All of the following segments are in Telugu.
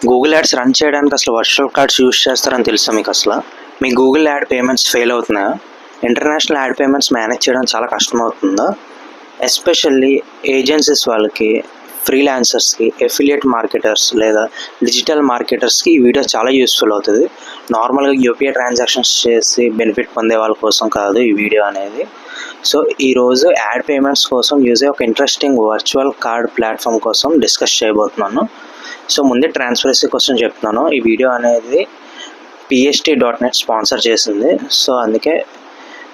గూగుల్ యాడ్స్ రన్ చేయడానికి అసలు వర్చువల్ కార్డ్స్ యూస్ చేస్తారని తెలుసా మీకు? అసలు మీ గూగుల్ యాడ్ పేమెంట్స్ ఫెయిల్ అవుతున్నాయా? ఇంటర్నేషనల్ యాడ్ పేమెంట్స్ మేనేజ్ చేయడం చాలా కష్టమవుతుందా? ఎస్పెషల్లీ ఏజెన్సీస్ వాళ్ళకి, ఫ్రీలాన్సర్స్కి, ఎఫిలియేట్ మార్కెటర్స్ లేదా డిజిటల్ మార్కెటర్స్కి ఈ వీడియో చాలా యూస్ఫుల్ అవుతుంది. నార్మల్గా యూపీఐ ట్రాన్సాక్షన్స్ చేసి బెనిఫిట్ పొందే వాళ్ళ కోసం కాదు ఈ వీడియో అనేది. సో ఈరోజు యాడ్ పేమెంట్స్ కోసం యూజ్ అయ్యే ఒక ఇంట్రెస్టింగ్ వర్చువల్ కార్డ్ ప్లాట్ఫామ్ కోసం డిస్కస్ చేయబోతున్నాను. సో ముందే ట్రాన్స్పరెన్సీ కోసం చెప్తున్నాను, ఈ వీడియో అనేది PST.net స్పాన్సర్ చేసింది. సో అందుకే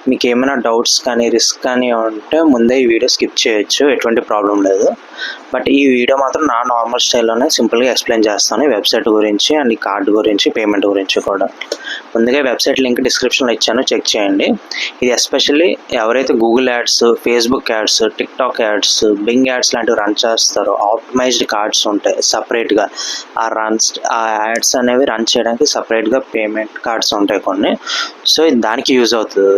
మీకు ఏమైనా డౌట్స్ కానీ రిస్క్ కానీ ఉంటే ముందే ఈ వీడియో స్కిప్ చేయొచ్చు, ఎటువంటి ప్రాబ్లం లేదు. బట్ ఈ వీడియో మాత్రం నా నార్మల్ స్టైల్లోనే సింపుల్గా ఎక్స్ప్లెయిన్ చేస్తాను, ఈ వెబ్సైట్ గురించి అండ్ ఈ కార్డు గురించి, పేమెంట్ గురించి కూడా. ముందుగా వెబ్సైట్ లింక్ డిస్క్రిప్షన్లో ఇచ్చాను, చెక్ చేయండి. ఇది ఎస్పెషల్లీ ఎవరైతే Google ads, Facebook ads, TikTok ads, Bing ads లాంటివి రన్ చేస్తారో ఆప్టిమైజ్డ్ కార్డ్స్ ఉంటాయి సపరేట్గా. ఆ యాడ్స్ అనేవి రన్ చేయడానికి సపరేట్గా పేమెంట్ కార్డ్స్ ఉంటాయి కొన్ని. సో దానికి యూజ్ అవుతుంది.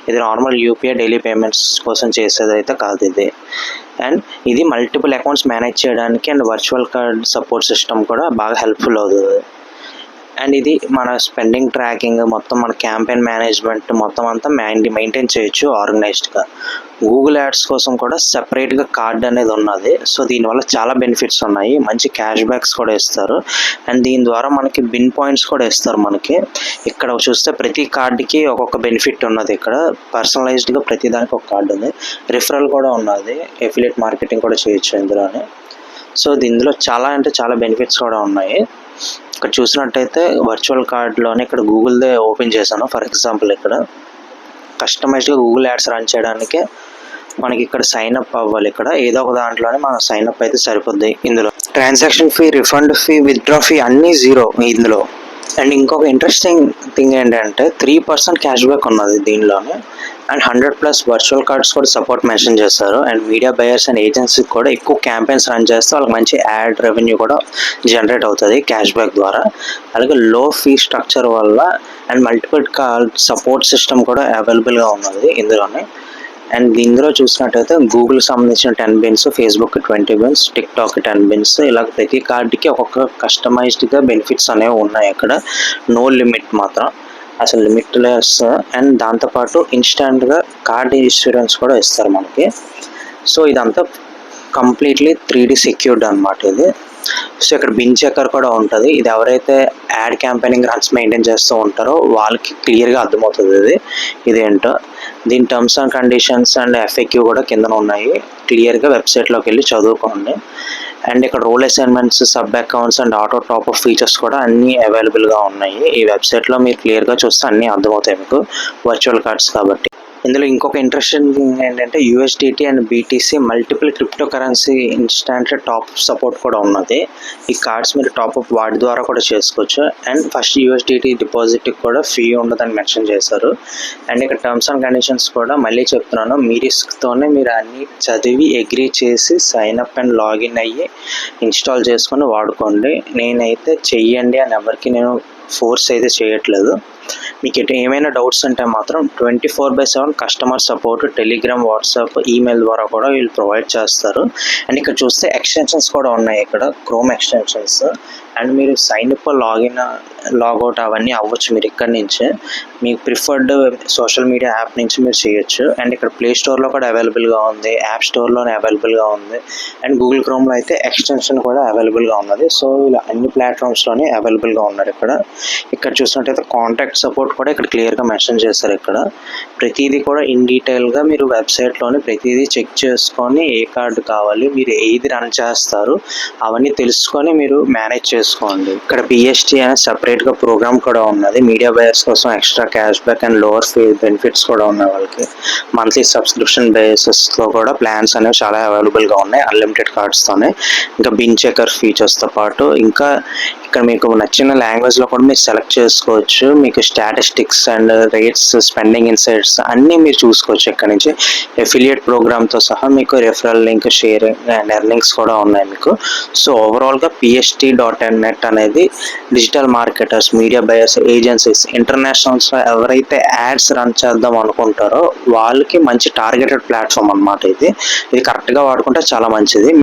ఇది నార్మల్ యూపీఐ డైలీ పేమెంట్స్ కోసం చేసేది అయితే కాదు ఇది. అండ్ ఇది మల్టిపుల్ అకౌంట్స్ మేనేజ్ చేయడానికి and virtual card support system కూడా బాగా హెల్ప్ఫుల్ అవుతుంది. అండ్ ఇది మన స్పెండింగ్ ట్రాకింగ్, మొత్తం మన క్యాంపెయిన్ మేనేజ్మెంట్ మొత్తం అంతా మెయింటైన్ చేయొచ్చు ఆర్గనైజ్డ్గా. గూగుల్ యాడ్స్ కోసం కూడా సపరేట్గా కార్డ్ అనేది ఉన్నది. సో దీనివల్ల చాలా బెనిఫిట్స్ ఉన్నాయి, మంచి క్యాష్ బ్యాక్స్ కూడా ఇస్తారు. అండ్ దీని ద్వారా మనకి బిన్ పాయింట్స్ కూడా ఇస్తారు. మనకి ఇక్కడ చూస్తే ప్రతి కార్డుకి ఒక్కొక్క బెనిఫిట్ ఉన్నది. ఇక్కడ పర్సనలైజ్డ్గా ప్రతి దానికి ఒక కార్డు ఉంది. రిఫరల్ కూడా ఉన్నది, ఎఫిలియేట్ మార్కెటింగ్ కూడా చేయొచ్చు ఇందులోనే. సో ఇందులో చాలా అంటే చాలా బెనిఫిట్స్ కూడా ఉన్నాయి. ఇక్కడ చూసినట్టయితే వర్చువల్ కార్డ్లోనే ఇక్కడ గూగుల్దే ఓపెన్ చేశాను. ఫర్ ఎగ్జాంపుల్ ఇక్కడ కస్టమైజ్డ్గా గూగుల్ యాడ్స్ రన్ చేయడానికి మనకి ఇక్కడ సైన్ అప్ అవ్వాలి. ఇక్కడ ఏదో ఒక దాంట్లోనే మనం సైన్ అప్ అయితే సరిపోద్ది. ఇందులో transaction fee, refund fee, withdraw fee అన్నీ జీరో ఇందులో. అండ్ ఇంకొక ఇంట్రెస్టింగ్ థింగ్ ఏంటంటే 3% క్యాష్ బ్యాక్ ఉన్నది దీనిలోనే. అండ్ 100+ వర్చువల్ కార్డ్స్ కూడా సపోర్ట్ మెన్షన్ చేస్తారు. అండ్ మీడియా బయర్స్ అండ్ ఏజెన్సీకి కూడా ఎక్కువ క్యాంపెయిన్స్ రన్ చేస్తే వాళ్ళకి మంచి యాడ్ రెవెన్యూ కూడా జనరేట్ అవుతుంది క్యాష్ బ్యాక్ ద్వారా. అలాగే లో ఫీ స్ట్రక్చర్ వల్ల and multiple card support system కూడా అవైలబుల్గా ఉన్నది ఇందులోనే. అండ్ ఇందులో చూసినట్టయితే గూగుల్కి సంబంధించిన 10 bins, Facebook 20 bins, TikTok 10 bins, ఇలా ప్రతి కార్డుకి ఒక్కొక్క కస్టమైజ్డ్గా బెనిఫిట్స్ అనేవి ఉన్నాయి. అక్కడ నో లిమిట్ మాత్రం, అసలు లిమిట్లెస్. అండ్ దాంతోపాటు ఇన్స్టాంట్గా కార్డ్ ఇన్సూరెన్స్ కూడా ఇస్తారు మనకి. సో ఇదంతా కంప్లీట్లీ 3D సెక్యూర్డ్ అనమాట ఇది. సో ఇక్కడ బిన్ చెక్కర్ కూడా ఉంటుంది. ఇది ఎవరైతే యాడ్ క్యాంపెయినింగ్ రన్స్ మెయింటైన్ చేస్తూ ఉంటారో వాళ్ళకి క్లియర్గా అర్థమవుతుంది ఇదేంటో. దీని terms and conditions and FAQ కూడా కింద ఉన్నాయి, క్లియర్గా వెబ్సైట్లోకి వెళ్ళి చదువుకోండి. అండ్ ఇక్కడ role assignments, sub accounts and auto top up features కూడా అన్నీ అవైలబుల్గా ఉన్నాయి ఈ వెబ్సైట్లో. మీరు క్లియర్గా చూస్తే అన్నీ అర్థమవుతాయి మీకు, వర్చువల్ కార్డ్స్ కాబట్టి. ఇందులో ఇంకొక ఇంట్రెస్టింగ్ థింగ్ ఏంటంటే USDT and BTC multiple crypto currency instant top support కూడా ఉన్నది. ఈ కార్డ్స్ మీరు టాప్అప్ వాటి ద్వారా కూడా చేసుకోవచ్చు. అండ్ ఫస్ట్ USDT డిపాజిట్కి కూడా ఫీ ఉండదని మెన్షన్ చేశారు. అండ్ ఇక్కడ టర్మ్స్ అండ్ కండిషన్స్ కూడా మళ్ళీ చెప్తున్నాను, మీ రిస్క్తోనే మీరు అన్ని చదివి అగ్రీ చేసి సైన్ అప్ అండ్ లాగిన్ అయ్యి ఇన్స్టాల్ చేసుకొని వాడుకోండి. నేనైతే చెయ్యండి అని ఎవరికి నేను ఫోర్స్ అయితే చేయట్లేదు. మీకు ఏమైనా డౌట్స్ ఉంటే మాత్రం 24/7 customer support Telegram, WhatsApp, email ద్వారా కూడా వీళ్ళు ప్రొవైడ్ చేస్తారు. అండ్ ఇక్కడ చూస్తే ఎక్స్టెన్షన్స్ కూడా ఉన్నాయి, ఇక్కడ క్రోమ్ ఎక్స్టెన్షన్స్. అండ్ మీరు సైన్ అప్, లాగిన్, లాగౌట్ అవన్నీ అవ్వచ్చు మీరు ఇక్కడ నుంచే. మీకు ప్రిఫర్డ్ సోషల్ మీడియా యాప్ నుంచి మీరు చేయొచ్చు. అండ్ ఇక్కడ ప్లే స్టోర్లో కూడా అవైలబుల్గా ఉంది, యాప్ స్టోర్లోనే అవైలబుల్గా ఉంది. అండ్ గూగుల్ క్రోమ్లో అయితే ఎక్స్టెన్షన్ కూడా అవైలబుల్గా ఉన్నది. సో ఇలా అన్ని ప్లాట్ఫామ్స్లోనే అవైలబుల్గా ఉన్నారు. ఇక్కడ చూసినట్టయితే కాంటాక్ట్ సపోర్ట్ కూడా ఇక్కడ క్లియర్గా మెన్షన్ చేస్తారు. ఇక్కడ ప్రతిదీ కూడా ఇన్ డీటెయిల్గా మీరు వెబ్సైట్లోనే ప్రతిదీ చెక్ చేసుకొని ఏ కార్డు కావాలి, మీరు ఏది రన్ చేస్తారు అవన్నీ తెలుసుకొని మీరు మేనేజ్ చేసుకోండి. ఇక్కడ PST అనే సపరేట్గా ప్రోగ్రామ్ కూడా ఉన్నది. మీడియా బయర్స్ కోసం extra cash back and lower fee benefits కూడా ఉన్నాయి వాళ్ళకి. మంత్లీ సబ్స్క్రిప్షన్ బేసిస్లో కూడా ప్లాన్స్ అనేవి చాలా అవైలబుల్గా ఉన్నాయి అన్లిమిటెడ్ కార్డ్స్తోనే. ఇంకా బిన్ చెకర్ ఫీచర్స్తో పాటు ఇంకా ఇక్కడ మీకు నచ్చిన లాంగ్వేజ్లో కూడా మీరు సెలెక్ట్ చేసుకోవచ్చు. మీకు statistics and rates, spending insights అన్నీ మీరు చూసుకోవచ్చు ఇక్కడ నుంచి. ఎఫిలియేట్ ప్రోగ్రామ్తో సహా మీకు referral link, sharing and earnings కూడా ఉన్నాయి మీకు. సో ఓవరాల్గా PST.net అనేది digital marketers, media buyers, agencies, ఇంటర్నేషనల్స్లో ఎవరైతే యాడ్స్ రన్ చేద్దాం అనుకుంటారో వాళ్ళకి మంచి టార్గెటెడ్ ప్లాట్ఫామ్ అనమాట ఇది. కరెక్ట్గా వాడుకుంటే చాలా మంచిది.